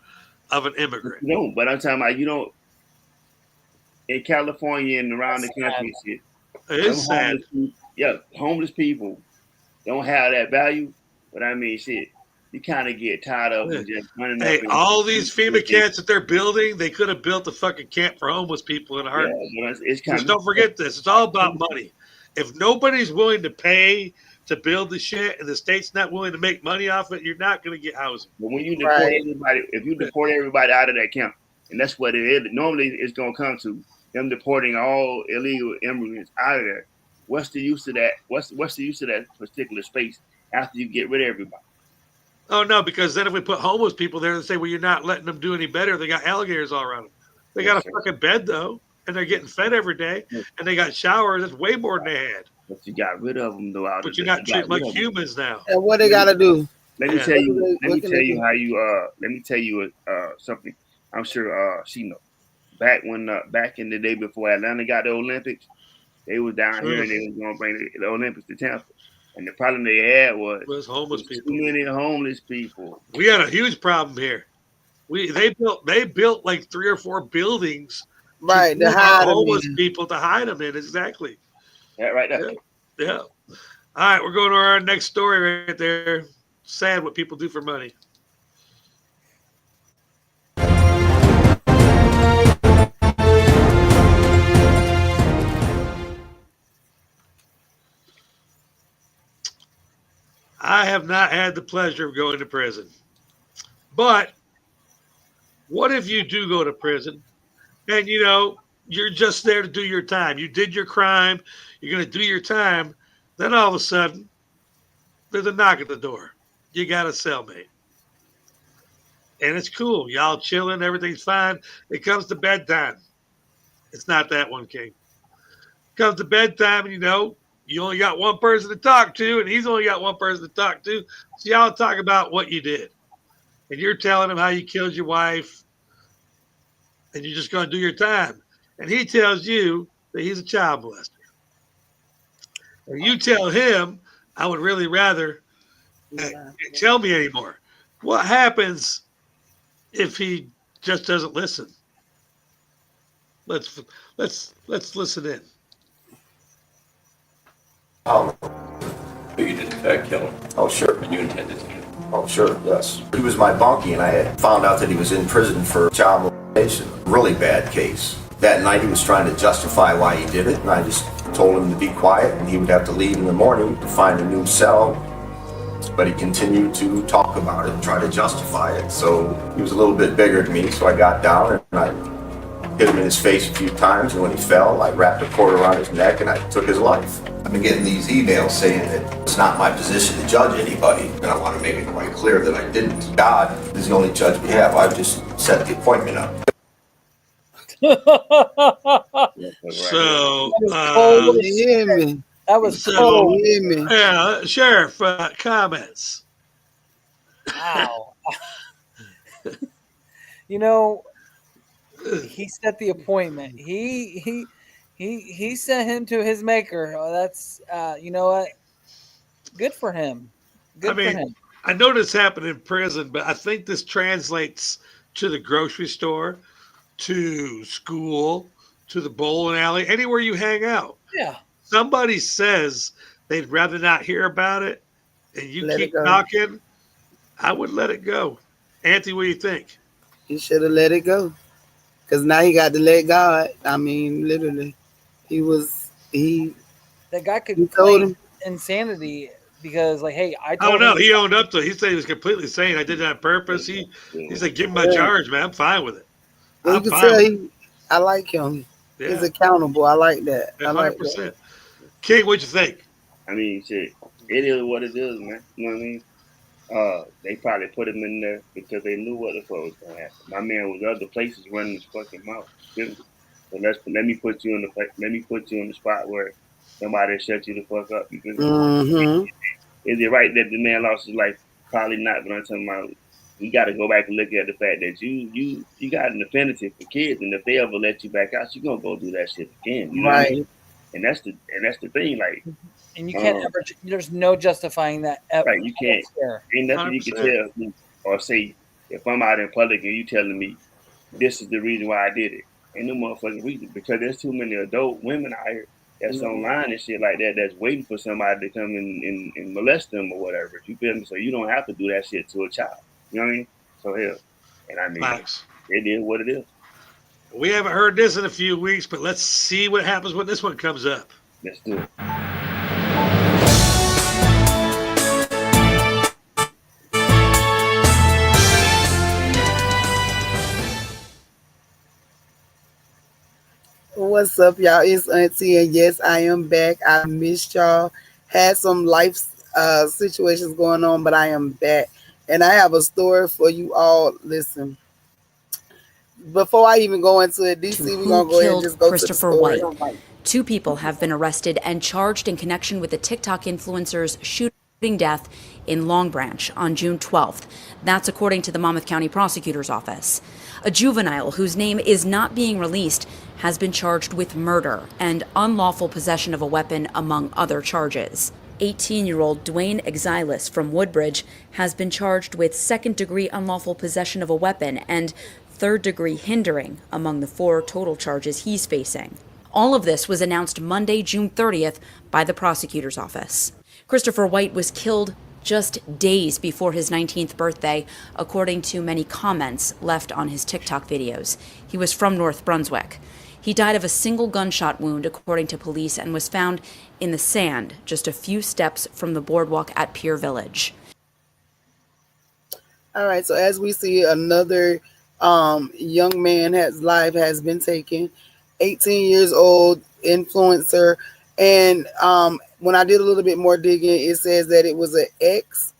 of an immigrant. No, but I'm talking about in California and around the country, shit. It is sad. Homeless people don't have that value. But I mean, shit, you kind of get tired of them just running. Hey, all these FEMA camps that they're building, they could have built a fucking camp for homeless people in a heartbeat. Just don't forget this. It's all about money. If nobody's willing to pay to build the shit and the state's not willing to make money off it, you're not going to get housing. But when you deport everybody, if you deport everybody out of that camp, and that's what it is, normally it's going to come to them deporting all illegal immigrants out of there. What's the use of that? What's the use of that particular space after you get rid of everybody? Oh, no, because then if we put homeless people there and say, well, you're not letting them do any better, they got alligators all around them. They got a fucking bed, though, and they're getting fed every day, and they got showers. That's way more than they had. But you got rid of them, though. But you're not treating like humans now. And what they got to do? Let me tell you how you. Let me tell you something. I'm sure she knows. Back in the day before Atlanta got the Olympics, they was down here and they was going to bring the Olympics to Tampa. And the problem they had was homeless people. Too many homeless people. We had a huge problem here. They built like 3 or 4 buildings, right, to hide homeless people to hide them in. Exactly. Yeah, right there. Yeah. All right, we're going to our next story right there. Sad what people do for money. I have not had the pleasure of going to prison. But what if you do go to prison and, you're just there to do your time? You did your crime. You're going to do your time. Then all of a sudden, there's a knock at the door. You got a cellmate. And it's cool. Y'all chilling. Everything's fine. It comes to bedtime. It's not that one, King. It comes to bedtime, and you only got one person to talk to, and he's only got one person to talk to. So y'all talk about what you did. And you're telling him how you killed your wife, and you're just going to do your time. And he tells you that he's a child molester. And you tell him, I would really rather tell me anymore. What happens if he just doesn't listen? Let's listen in. You didn't kill him. Oh, sure. And you intended to. Oh, sure, yes. He was my bunkie, and I had found out that he was in prison for child molestation. Really bad case. That night he was trying to justify why he did it, and I just told him to be quiet, and he would have to leave in the morning to find a new cell. But he continued to talk about it and try to justify it. So he was a little bit bigger than me, so I got down and I hit him in his face a few times, and when he fell, I wrapped a cord around his neck and I took his life. I've been getting these emails saying that it's not my position to judge anybody, and I want to make it quite clear that I didn't. God is the only judge we have. I've just set the appointment up. So, that was cold. Yeah, Sheriff, comments. Wow. You know, he set the appointment. He sent him to his maker. Oh, that's you know what? Good for him. I Good for mean, him. I know this happened in prison, but I think this translates to the grocery store, to school, to the bowling alley, anywhere you hang out. Yeah. Somebody says they'd rather not hear about it, and you Let it keep go. talking, I would let it go. Auntie, what do you think? He should have let it go. Because now he got to let God. I mean, literally. That guy could He told claim him. insanity because, like, hey, I Oh told no, him. he owned up to it. He said he was completely sane. I did that on purpose. He said, give him my Yeah. charge, man. I'm fine with it. And you I'm can fine tell with it. I like him. He's Yeah, accountable. I like that. I like that. 100%. King, what'd you think? I mean, shit, it is what it is, man. You know what I mean? They probably put him in there because they knew what the fuck was gonna happen. My man was other places running his fucking mouth. You feel me? So let me put you in let me put you in the spot where somebody shut you the fuck up. You feel me? Mm-hmm. Is it right that the man lost his life? Probably not. But I'm talking about you got to go back and look at the fact that you got an affinity for kids, and if they ever let you back out, you gonna go do that shit again. You know what I mean? Right. And that's the thing. Like, And you can't ever. There's no justifying that. right, you can't. There. Ain't nothing you can 100%. tell me or say if I'm out in public and you telling me this is the reason why I did it. Ain't no motherfucking reason because there's too many adult women out here that's online and shit like that that's waiting for somebody to come and molest them or whatever. You feel me? So you don't have to do that shit to a child. You know what I mean? So hell, and I mean, Facts. it is what it is. We haven't heard this in a few weeks, but let's see what happens when this one comes up. Let's do it. What's up, y'all? It's Auntie, and yes, I am back. I missed y'all. Had some life situations going on, but I am back. And I have a story for you all. Listen, before I even go into it, DC, we're going to go ahead and just go to the Christopher story. White. Two people have been arrested and charged in connection with the TikTok influencer's shooting death in Long Branch on June 12th. That's according to the Monmouth County Prosecutor's Office. A juvenile whose name is not being released has been charged with murder and unlawful possession of a weapon, among other charges. 18-year-old Dwayne Exilis from Woodbridge has been charged with second-degree unlawful possession of a weapon and third-degree hindering among the 4 total charges he's facing. All of this was announced Monday, June 30th by the prosecutor's office. Christopher White was killed just days before his 19th birthday, according to many comments left on his TikTok videos. He was from North Brunswick. He died of a single gunshot wound, according to police, and was found in the sand just a few steps from the boardwalk at Pier Village. All right, so as we see, another young man life has been taken. 18 years old, influencer. And when I did a little bit more digging, it says that it was an ex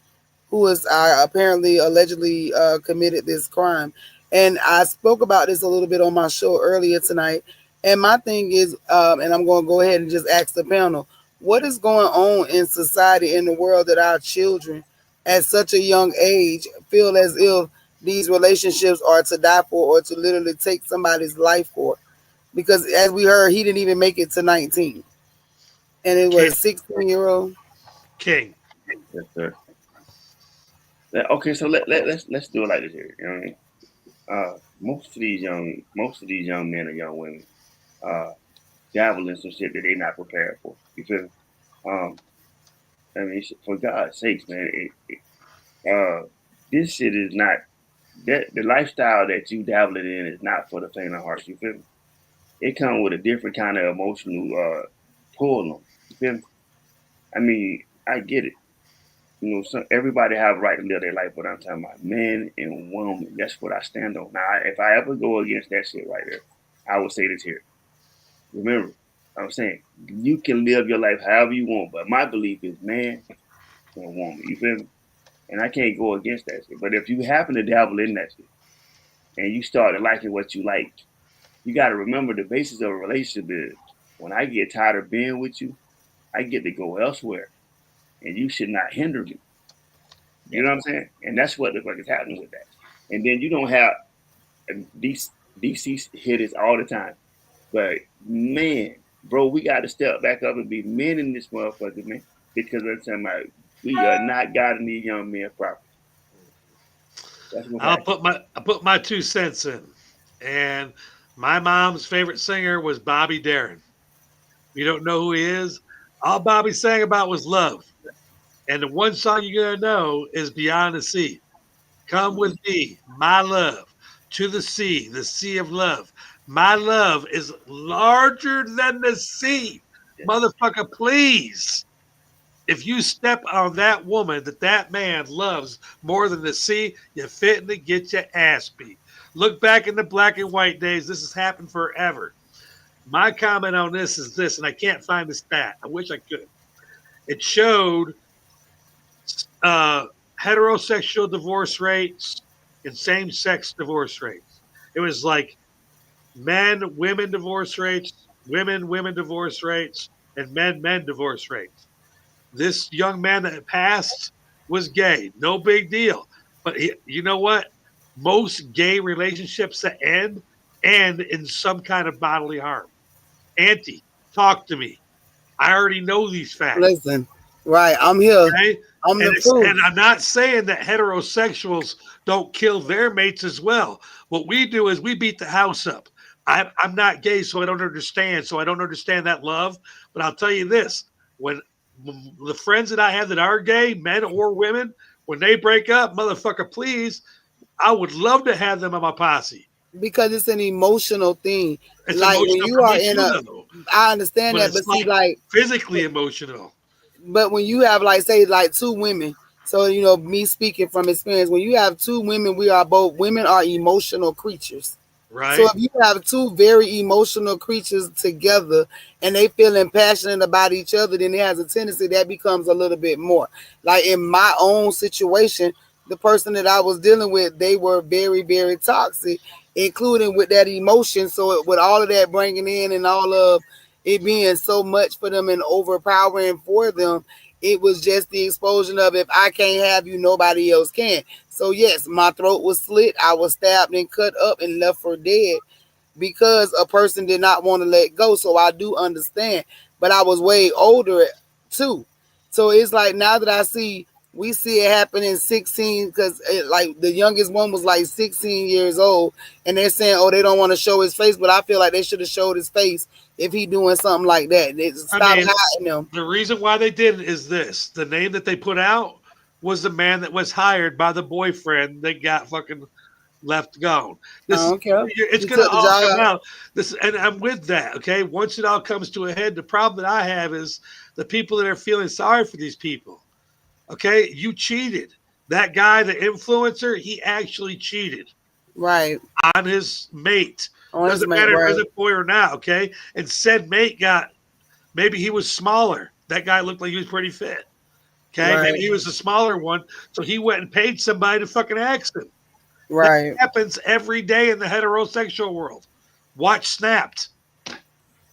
who was apparently allegedly committed this crime. And I spoke about this a little bit on my show earlier tonight. And my thing is, and I'm going to go ahead and just ask the panel, what is going on in society, in the world, that our children at such a young age feel as if these relationships are to die for or to literally take somebody's life for? Because as we heard, he didn't even make it to 19. And it was a 16-year-old. King. Yes, sir. Okay, so let's do it like this here. You know what I mean? Most of these young men or young women dabble in some shit that they're not prepared for. You feel me? I mean, for God's sakes, man, this shit is not that the lifestyle that you dabbling in is not for the faint of heart. You feel me? It comes with a different kind of emotional pull on. You feel me? I mean, I get it. You know, everybody have a right to live their life, but I'm talking about man and woman. That's what I stand on. Now, if I ever go against that shit right there, I would say this here. Remember, I'm saying you can live your life however you want, but my belief is man and woman. You feel me? And I can't go against that shit. But if you happen to dabble in that shit and you start to liking what you like, you got to remember the basis of a relationship is when I get tired of being with you, I get to go elsewhere, and you should not hinder me. You know what I'm saying? And that's what the fuck is happening with that. And then you don't have DC hit us all the time. But man, bro, we got to step back up and be men in this motherfucker, man. Because I'm talking about we are not guiding these young men properly. I put my 2 cents in, and my mom's favorite singer was Bobby Darin. You don't know who he is? All Bobby sang about was love, and the one song you're gonna know is "Beyond the Sea." Come with me, my love, to the sea of love. My love is larger than the sea, motherfucker. Please. If you step on that woman that man loves more than the sea, you're fitting to get your ass beat. Look back in the black and white days. This has happened forever. My comment on this is this, and I can't find the stat. I wish I could. It showed heterosexual divorce rates and same-sex divorce rates. It was like men, women divorce rates, women divorce rates, and men divorce rates. This young man that passed was gay. No big deal. But you know what? Most gay relationships that end in some kind of bodily harm. Auntie, talk to me. I already know these facts. Listen, right. I'm here. Okay? And I'm not saying that heterosexuals don't kill their mates as well. What we do is we beat the house up. I'm not gay, so I don't understand. So I don't understand that love. But I'll tell you this. When the friends that I have that are gay, men or women, when they break up, motherfucker, please, I would love to have them on my posse. Because it's an emotional thing. It's like when you are in I understand that, but see, like physically emotional. But when you have say 2 women, so me speaking from experience, when you have 2 women, women are emotional creatures. Right. So if you have 2 very emotional creatures together and they feeling passionate about each other, then it has a tendency that becomes a little bit more. Like in my own situation, the person that I was dealing with, they were very, very toxic, including with that emotion. So with all of that bringing in and all of it being so much for them and overpowering for them, it was just the explosion of if I can't have you, nobody else can. So yes, my throat was slit. I was stabbed and cut up and left for dead because a person did not want to let go. So I do understand, but I was way older too. So it's like now that we see it happen in 16, because the youngest one was 16 years old, and they're saying, oh, they don't want to show his face, but I feel like they should have showed his face if he doing something like that. Stop hiding him. The reason why they did it is this. The name that they put out was the man that was hired by the boyfriend that got fucking left gone. It's going to all come out. And I'm with that, okay? Once it all comes to a head, the problem that I have is the people that are feeling sorry for these people. Okay, you cheated. That guy, the influencer, he actually cheated. Right. On his mate. Doesn't matter if it's a boy or not, okay? And said mate maybe he was smaller. That guy looked like he was pretty fit. Okay, right. Maybe he was a smaller one. So he went and paid somebody to fucking ask him. Right. That happens every day in the heterosexual world. Watch Snapped.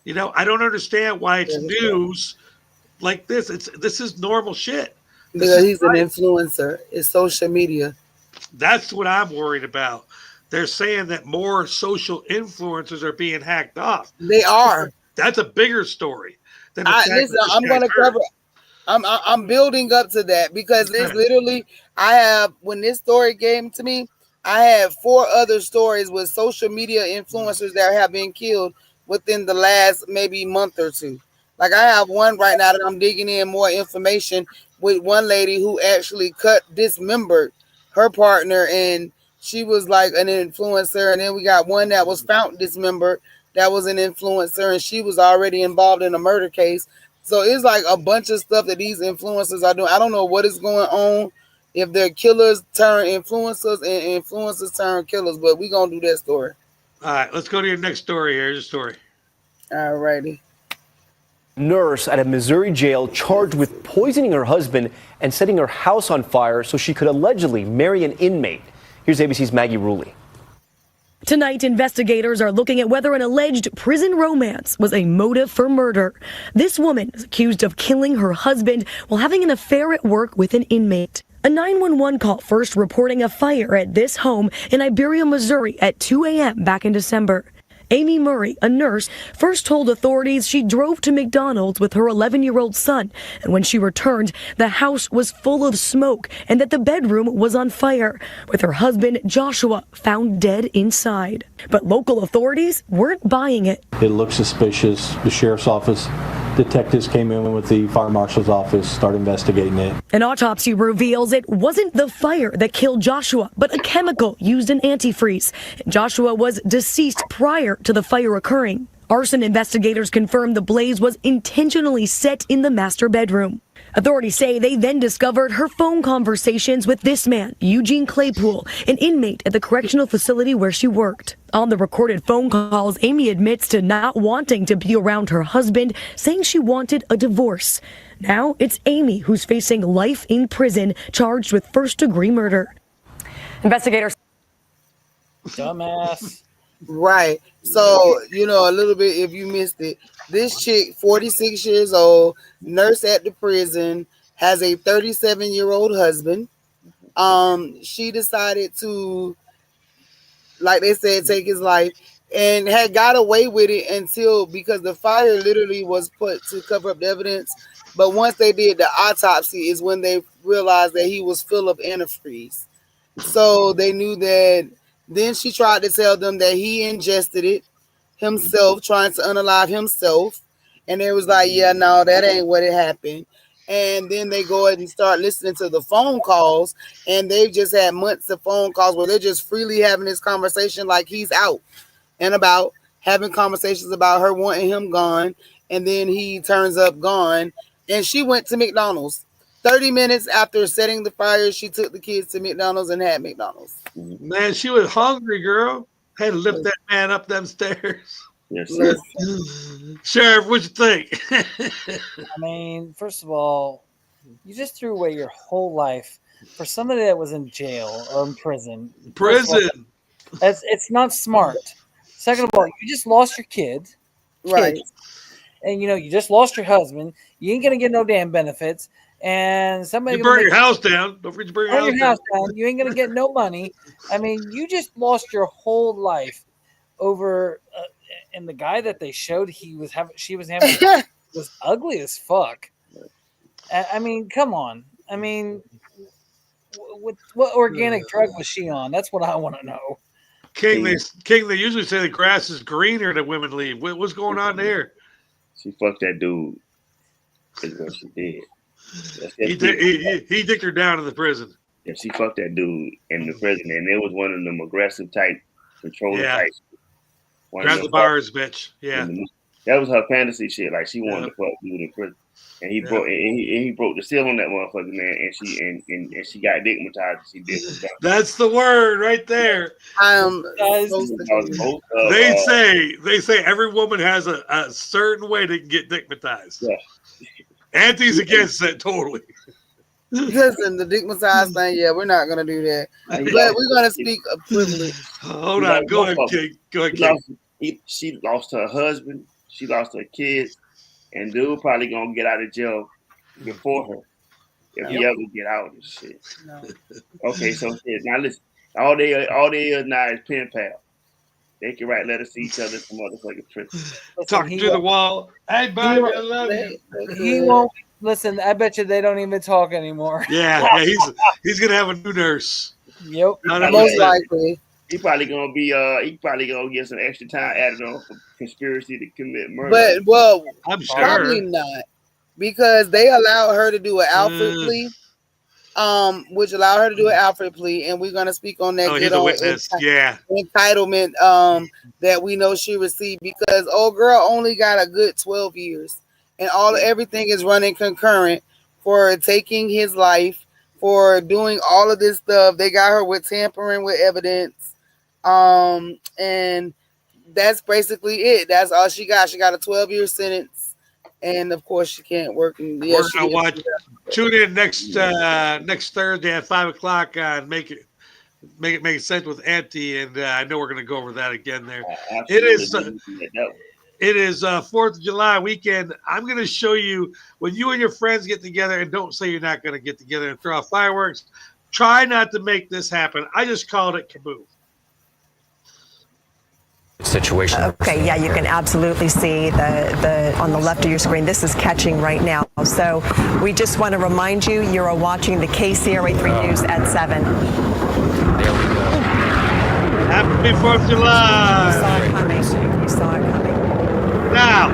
I don't understand why it's news like this. This is normal shit. Because he's an influencer. It's social media. That's what I'm worried about. They're saying that more social influencers are being hacked off. They are. That's a bigger story. Listen, I'm going to cover. I'm building up to that because it's literally. When this story came to me, I have 4 other stories with social media influencers that have been killed within the last maybe month or 2. Like I have one right now that I'm digging in more information with one lady who actually dismembered her partner, and she was like an influencer. And then we got one that was found dismembered that was an influencer, and she was already involved in a murder case. So it's like a bunch of stuff that these influencers are doing. I don't know what is going on, if they're killers turn influencers and influencers turn killers, but we're going to do that story. All right, let's go to your next story. Here's your story. All righty. Nurse at a Missouri jail charged with poisoning her husband and setting her house on fire so she could allegedly marry an inmate. Here's ABC's Maggie Rulli. Tonight, investigators are looking at whether an alleged prison romance was a motive for murder. This woman is accused of killing her husband while having an affair at work with an inmate. A 911 call first reporting a fire at this home in Iberia, Missouri at 2 a.m. back in December. Amy Murray, a nurse, first told authorities she drove to McDonald's with her 11-year-old son, and when she returned, the house was full of smoke and that the bedroom was on fire, with her husband, Joshua, found dead inside. But local authorities weren't buying it. It looked suspicious. The sheriff's office detectives came in with the fire marshal's office, started investigating it. An autopsy reveals it wasn't the fire that killed Joshua, but a chemical used in antifreeze. Joshua was deceased prior to the fire occurring. Arson investigators confirmed the blaze was intentionally set in the master bedroom. Authorities say they then discovered her phone conversations with this man, Eugene Claypool, an inmate at the correctional facility where she worked. On the recorded phone calls, Amy admits to not wanting to be around her husband, saying she wanted a divorce. Now it's Amy who's facing life in prison, charged with first-degree murder. Investigators. Dumbass. Right. So, a little bit, if you missed it, this chick, 46 years old, nurse at the prison, has a 37-year-old husband. She decided to, like they said, take his life, and had got away with it because the fire literally was put to cover up the evidence. But once they did the autopsy is when they realized that he was full of antifreeze. So they knew that. Then she tried to tell them that he ingested it himself, trying to unalive himself. And they was like, yeah, no, that ain't what it happened. And then they go ahead and start listening to the phone calls. And they've just had months of phone calls where they're just freely having this conversation like he's out and about, having conversations about her wanting him gone. And then he turns up gone. And she went to McDonald's. 30 minutes after setting the fire, she took the kids to McDonald's and had McDonald's. Man, she was hungry, girl. Had to lift that man up them stairs. Yes, Sheriff, what you think? I mean, first of all, you just threw away your whole life for somebody that was in jail or in prison. Prison. It's not smart. Second of all, you just lost your kid. Right. And, you just lost your husband. You ain't going to get no damn benefits. And somebody you burn your house down. Don't forget to burn your house down. You ain't gonna get no money. I mean, you just lost your whole life over. And the guy that they showed she was having was ugly as fuck. I mean, come on. I mean, what organic drug was she on? That's what I want to know. King, they usually say the grass is greener than women leave. What's going on there? She fucked that dude. Is what she did. He dicked her down in the prison. Yeah, she fucked that dude in the prison, and it was one of them aggressive type, controlling types. Grab the bars, bitch. Yeah, that was her fantasy shit. Like she wanted to fuck dude in prison, and he broke he broke the seal on that motherfucker, man. And she got digmatized. She did. That's the word right there. They say every woman has a certain way to get digmatized. Yeah. Auntie's against that totally. Listen, the digmatized thing, yeah, we're not gonna do that. But we're gonna speak of privilege. Hold on, go ahead, King. Go ahead, King. She lost her husband, she lost her kids, and dude probably gonna get out of jail before her if he ever get out of this shit. No. Okay, so now listen, all they is now is pen pal. They can write letters to each other from motherfucking prison. Talking to the wall. Hey, buddy, I love you. He won't listen. I bet you they don't even talk anymore. Yeah, he's gonna have a new nurse. Yep, most likely. He probably gonna get some extra time added on for conspiracy to commit murder. But I'm sure probably not, because they allowed her to do an Alfred plea. Which allowed her to do an Alfred plea, and we're gonna speak on that. He's a witness. Entitlement that we know she received, because old girl only got a good 12 years, and everything is running concurrent for taking his life, for doing all of this stuff. They got her with tampering with evidence, and that's basically it. That's all she got. She got a 12-year sentence. And of course, she can't work. And we're gonna watch. Tune in next Thursday at 5:00 on Make It Sense with Auntie, and I know we're gonna go over that again. There, it is. It is 4th of July weekend. I'm going to show you when you and your friends get together, and don't say you're not going to get together and throw off fireworks. Try not to make this happen. I just called it kaboom. Situation. Okay, yeah, you can absolutely see the on the left of your screen. This is catching right now. So we just want to remind you, you're watching the KCRA3 News at 7. There we go. Happy 4th of July. You saw it coming. You saw it coming. Now,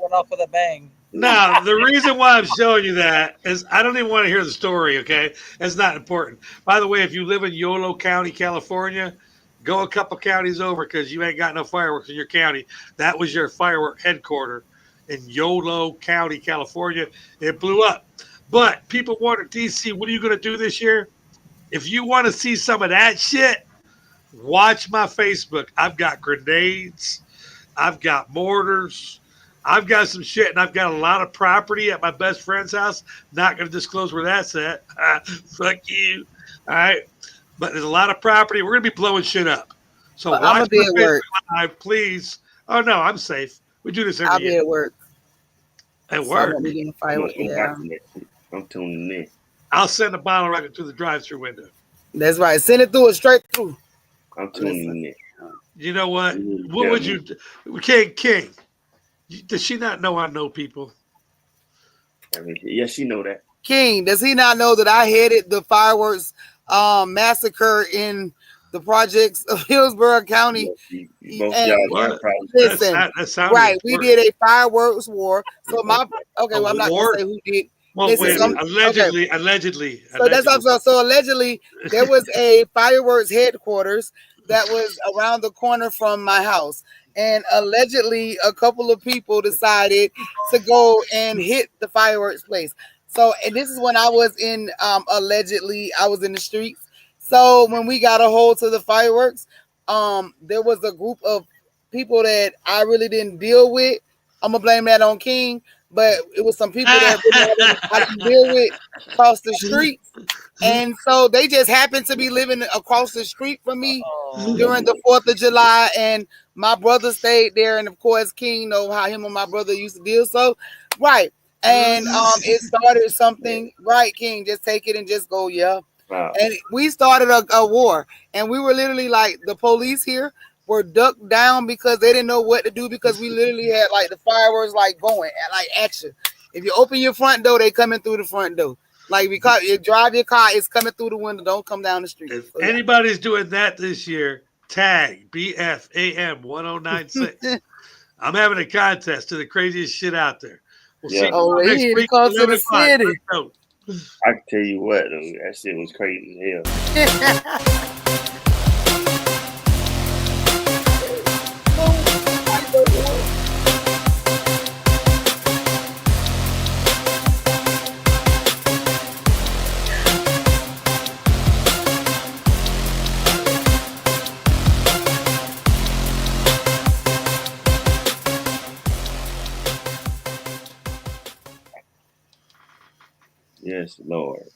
Went off with a bang. Now, the reason why I'm showing you that is I don't even want to hear the story, okay? It's not important. By the way, if you live in Yolo County, California, go a couple counties over because you ain't got no fireworks in your county. That was your firework headquarters in Yolo County, California. It blew up. But people wonder, DC, what are you going to do this year? If you want to see some of that shit, watch my Facebook. I've got grenades. I've got mortars. I've got some shit, and I've got a lot of property at my best friend's house. Not going to disclose where that's at. Fuck you. All right. But there's a lot of property. We're going to be blowing shit up. So watch my Facebook Live, please. Oh, no, I'm safe. We do this every year. I'll be at work. At work? I'm tuning in. I'll send a bottle rocket through the drive-through window. That's right. Send it through it straight through. I'm tuning in. You know what? What would you do? King. Does she not know I know people? I mean, yes, she know that. King, does he not know that I headed the fireworks massacre in the projects of Hillsborough County? Listen, right, we did a fireworks war. So I'm not gonna say who did. Well, allegedly. So that's also so allegedly there was a fireworks headquarters that was around the corner from my house. And allegedly, a couple of people decided to go and hit the fireworks place. So, and this is when I was in, allegedly, I was in the streets. So when we got a hold to the fireworks, there was a group of people that I really didn't deal with. I'm going to blame that on King. But it was some people that I didn't deal with across the street. And so they just happened to be living across the street from me during the 4th of July. And my brother stayed there. And of course, King know how him and my brother used to deal. So, right. And it started something, right, King? Just take it and just go, yeah. Wow. And we started a war. And we were literally like the police here were ducked down because they didn't know what to do because we literally had like the fireworks like going like at you. If you open your front door, they coming through the front door. Like because you drive your car, it's coming through the window. Don't come down the street. If anybody's doing that this year, tag Bfam 1096. I'm having a contest to the craziest shit out there. We'll see next week. To the city. I can tell you what, though, that shit was crazy as hell. Yes, Lord.